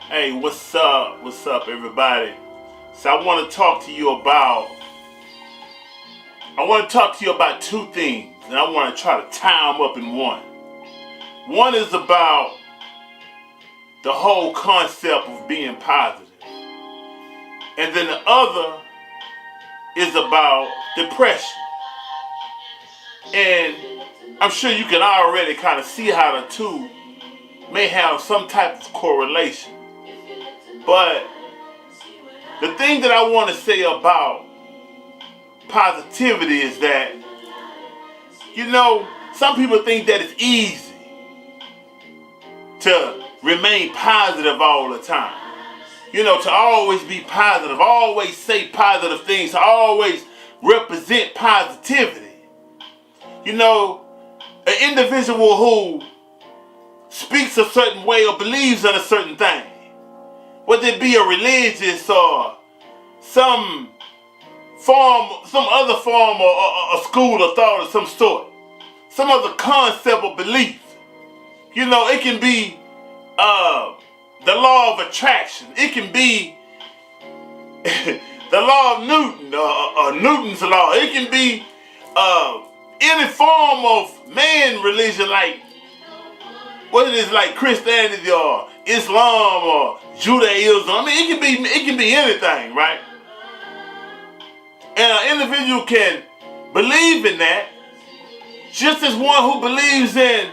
Hey, what's up? What's up, everybody? So I want to talk to you about two things, and I want to try to tie them up in one. One is about the whole concept of being positive, and then the other is about depression. And I'm sure you can already kind of see how the two may have some type of correlation. But the thing that I want to say about positivity is that, some people think that it's easy to remain positive all the time. To always be positive, always say positive things, to always represent positivity. An individual who speaks a certain way or believes in a certain thing, whether it be a religious or some other form or a school of thought of some sort, some other concept or belief. It can be the law of attraction. It can be the law of Newton or Newton's law. It can be any form of man religion, like whether it's like Christianity or Islam or Judaism. I mean, it can be anything, right? And an individual can believe in that, just as one who believes in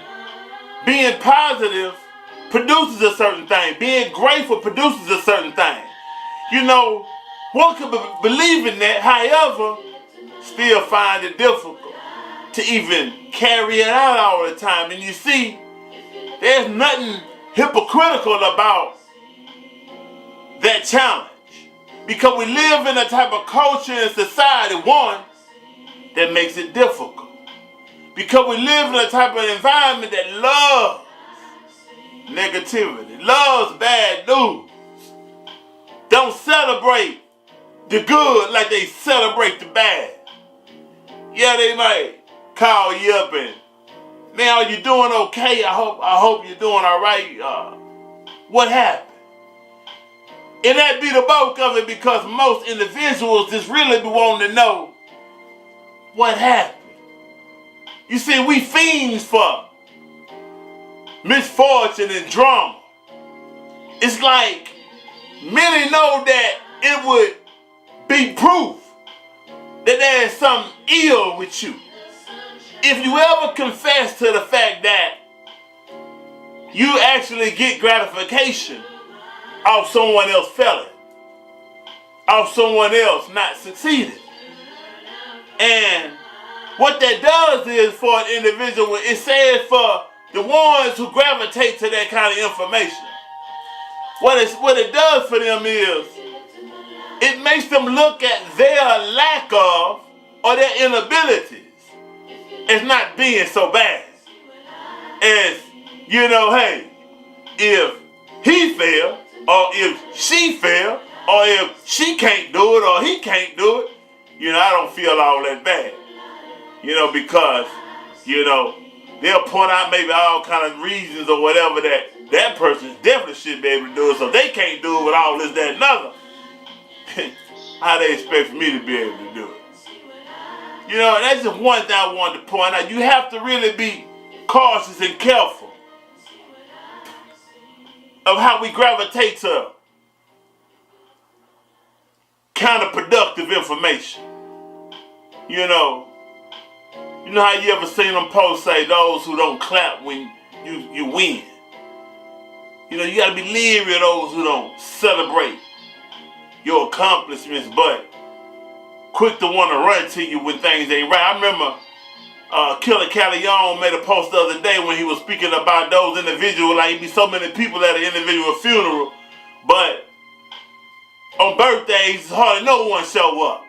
being positive produces a certain thing. Being grateful produces a certain thing. One could believe in that, however, still find it difficult to even carry it out all the time. And you see, there's nothing hypocritical about that challenge. Because we live in a type of culture and society, one, that makes it difficult. Because we live in a type of environment that loves negativity, loves bad news. Don't celebrate the good like they celebrate the bad. Yeah, they might call you up and, man, are you doing okay? I hope you're doing all right. What happened? And that be the bulk of it, because most individuals just really be wanting to know what happened. You see, we fiends for misfortune and drama. It's like many know that it would be proof that there is something ill with you if you ever confess to the fact that you actually get gratification off someone else failing, off someone else not succeeding. And what that does is, for an individual, it says for the ones who gravitate to that kind of information, what it does for them is, it makes them look at their lack of or their inabilities as not being so bad. As, hey, if he failed, or if she failed, or if she can't do it or he can't do it, I don't feel all that bad. Because, they'll point out maybe all kind of reasons or whatever that person definitely should be able to do it, so they can't do it with all this, that, and other. How they expect for me to be able to do it? And that's just one thing I wanted to point out. You have to really be cautious and careful of how we gravitate to counterproductive information. You know how you ever seen them posts say, those who don't clap when you win. You gotta be leery of those who don't celebrate your accomplishments, but quick to want to run to you when things ain't right. I remember Killer Callion made a post the other day when he was speaking about those individuals, like, be so many people at an individual funeral, but on birthdays, hardly no one show up.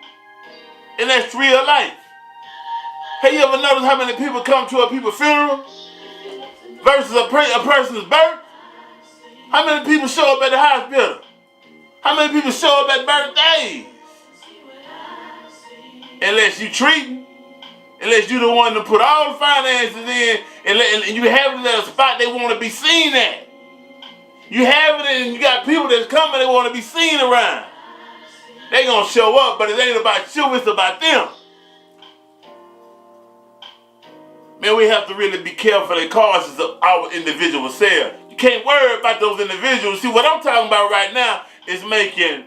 And that's real life. Have you ever noticed how many people come to a people's funeral versus a person's birth? How many people show up at the hospital? How many people show up at birthdays? Unless you treating, unless you the one to put all the finances in, and you have it at a spot they want to be seen at. You have it and you got people that's coming, they want to be seen around. They gonna show up, but it ain't about you, it's about them. Man, we have to really be careful that causes our individual self. You can't worry about those individuals. See, what I'm talking about right now is making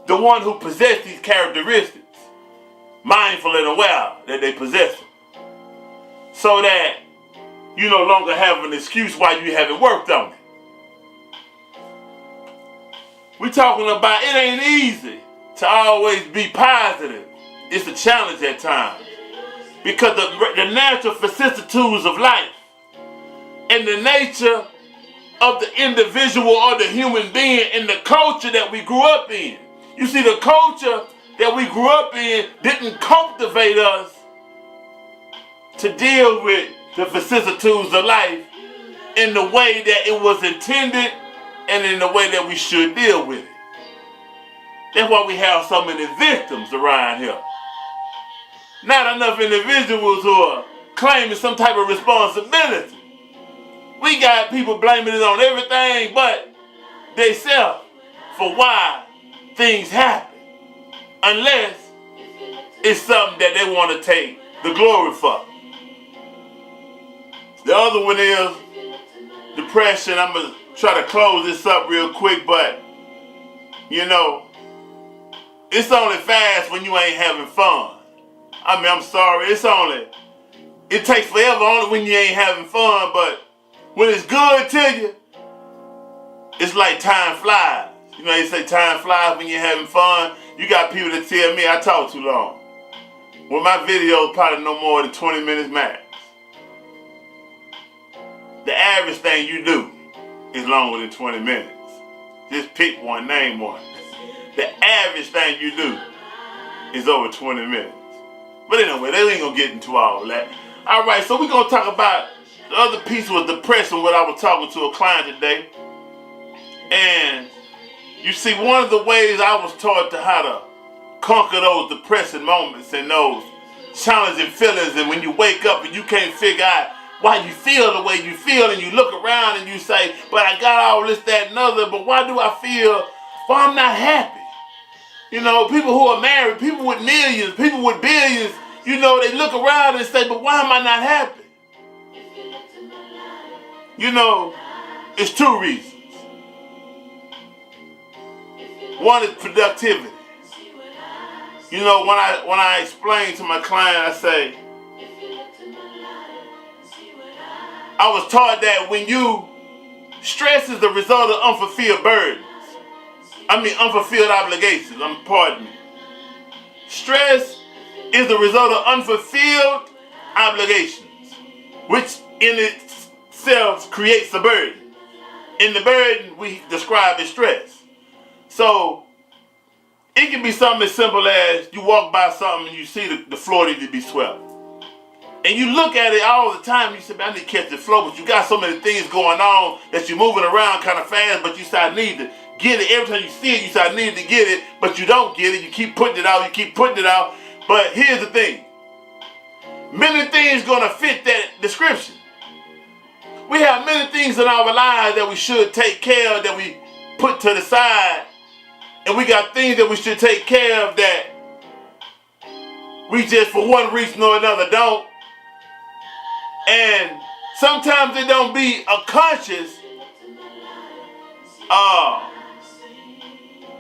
the one who possess these characteristics mindful and aware that they possess them. So that you no longer have an excuse why you haven't worked on it. We're talking about it ain't easy to always be positive. It's a challenge at times. Because the natural vicissitudes of life and the nature of the individual or the human being and the culture that we grew up in. You see, the culture that we grew up in didn't cultivate us to deal with the vicissitudes of life in the way that it was intended and in the way that we should deal with it. That's why we have so many victims around here. Not enough individuals who are claiming some type of responsibility. We got people blaming it on everything but themselves for why things happen. Unless it's something that they want to take the glory for. The other one is depression. I'm going to try to close this up real quick, but you know, it's only fast when you ain't having fun. I mean, I'm sorry, it takes forever only when you ain't having fun, but when it's good to you, it's like time flies. You know, they say time flies when you're having fun. You got people that tell me I talk too long. Well, my videos probably no more than 20 minutes max. The average thing you do is longer than 20 minutes. Just pick one, name one. The average thing you do is over 20 minutes. But anyway, they ain't gonna get into all that. All right, so we're gonna talk about the other piece was depression. What I was talking to a client today, and you see, one of the ways I was taught to how to conquer those depressing moments and those challenging feelings, and when you wake up and you can't figure out why you feel the way you feel, and you look around and you say, "But I got all this, that, and other. But why do I feel? Why I'm not happy?" You know, people who are married, people with millions, people with billions, you know, they look around and say, "But why am I not happy?" You know, it's two reasons. One is productivity. You know, when I explain to my client, I say, I was taught that when you stress is the result of unfulfilled burdens. Unfulfilled obligations. Pardon me. Stress is the result of unfulfilled obligations, which in itself creates a burden. And the burden we describe as stress. So it can be something as simple as you walk by something and you see the floor need to be swept. And you look at it all the time, you say, "I need to catch the flow," but you got so many things going on that you're moving around kind of fast, but you say, "I need to get it." Every time you see it, you say, "I need to get it," but you don't get it. You keep putting it out, But here's the thing. Many things gonna fit that description. We have many things in our lives that we should take care of, that we put to the side. And we got things that we should take care of that we just for one reason or another don't. And sometimes it don't be a conscious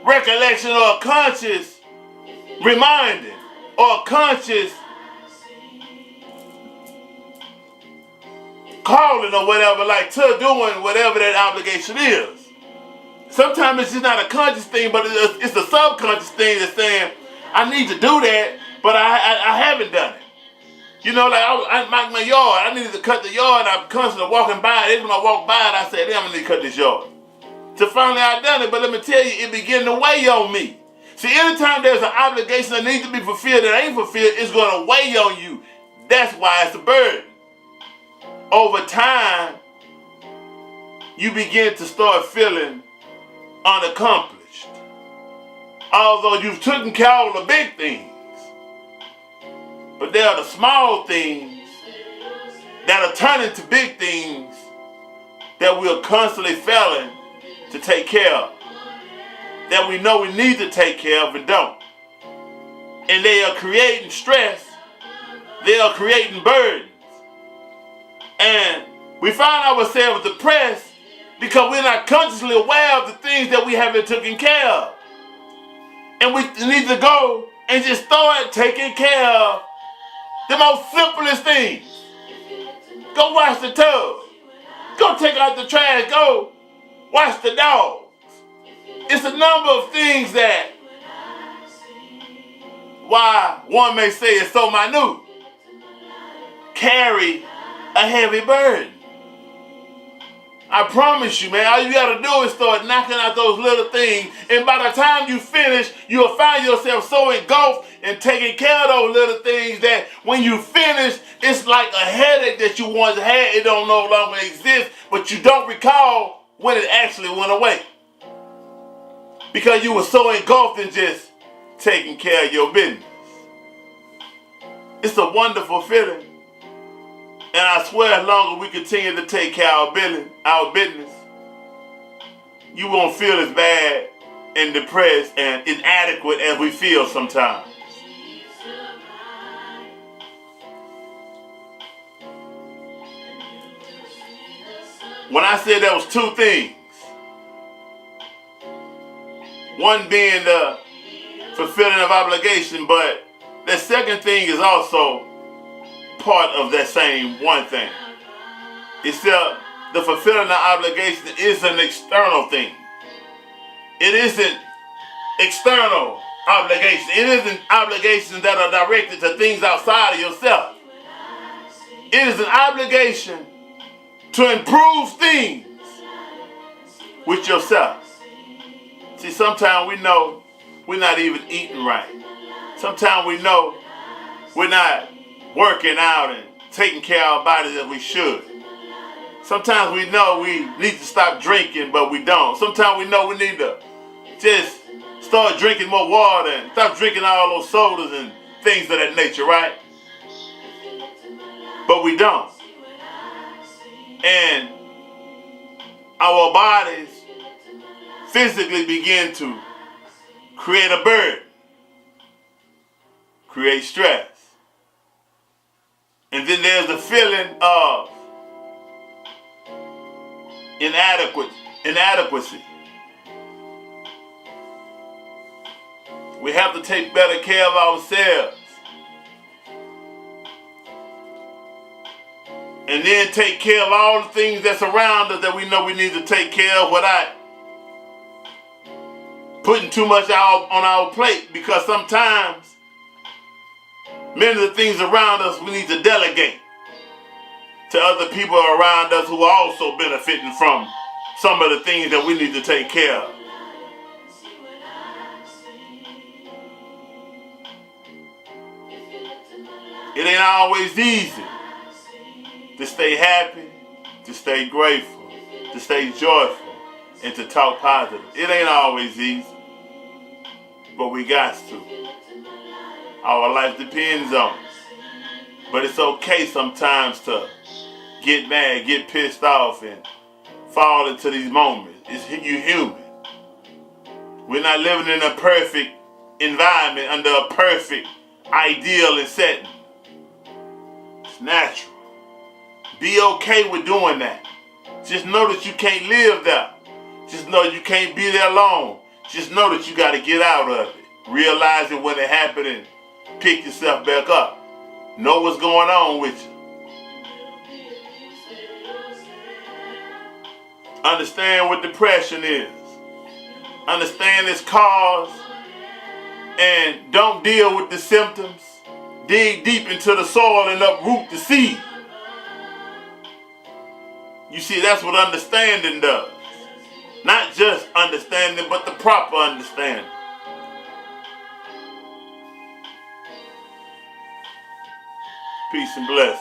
recollection or a conscious reminding or a conscious calling or whatever, like to doing whatever that obligation is. Sometimes it's just not a conscious thing, but it's a subconscious thing that's saying, "I need to do that, but I haven't done it." You know, like I mark my yard. I needed to cut the yard. I'm constantly walking by it. Every time I walk by it, I say, "Damn, I need to cut this yard." So finally I done it, but let me tell you, it began to weigh on me. See, anytime there's an obligation that needs to be fulfilled that ain't fulfilled, it's going to weigh on you. That's why it's a burden. Over time, you begin to start feeling unaccomplished. Although you've taken care of all the big things. But there are the small things that are turning to big things that we're constantly failing to take care of, that we know we need to take care of and don't. And they are creating stress. They are creating burdens. And we find ourselves depressed because we're not consciously aware of the things that we haven't taken care of. And we need to go and just start taking care of the most simplest things. Go wash the tub. Go take out the trash. Go wash the dogs. It's a number of things that, why one may say it's so minute, carry a heavy burden. I promise you, man, all you got to do is start knocking out those little things. And by the time you finish, you'll find yourself so engulfed in taking care of those little things that when you finish, it's like a headache that you once had. It don't no longer exist, but you don't recall when it actually went away. Because you were so engulfed in just taking care of your business. It's a wonderful feeling. And I swear, as long as we continue to take care of our business, you won't feel as bad and depressed and inadequate as we feel sometimes. When I said there was two things, one being the fulfilling of obligation, but the second thing is also part of that same one thing. It's the fulfilling the obligation is an external thing. It isn't external obligation. It isn't obligations that are directed to things outside of yourself. It is an obligation to improve things with yourself. See, sometimes we know we're not even eating right. Sometimes we know we're not working out and taking care of our bodies as we should. Sometimes we know we need to stop drinking, but we don't. Sometimes we know we need to just start drinking more water and stop drinking all those sodas and things of that nature, right? But we don't. And our bodies physically begin to create a burden, create stress. And then there's the feeling of inadequacy. We have to take better care of ourselves. And then take care of all the things that's around us that we know we need to take care of without putting too much on our plate, because sometimes many of the things around us we need to delegate to other people around us who are also benefiting from some of the things that we need to take care of. It ain't always easy to stay happy, to stay grateful, to stay joyful, and to talk positive. It ain't always easy, but we got to. Our life depends on it. But it's okay sometimes to get mad, get pissed off, and fall into these moments. You're human. We're not living in a perfect environment under a perfect ideal and setting. It's natural. Be okay with doing that. Just know that you can't live there. Just know you can't be there long. Just know that you got to get out of it. Realize it when it happened and pick yourself back up. Know what's going on with you. Understand what depression is. Understand its cause. And don't deal with the symptoms. Dig deep into the soil and uproot the seed. You see, that's what understanding does. Not just understanding, but the proper understanding. Peace and blessings.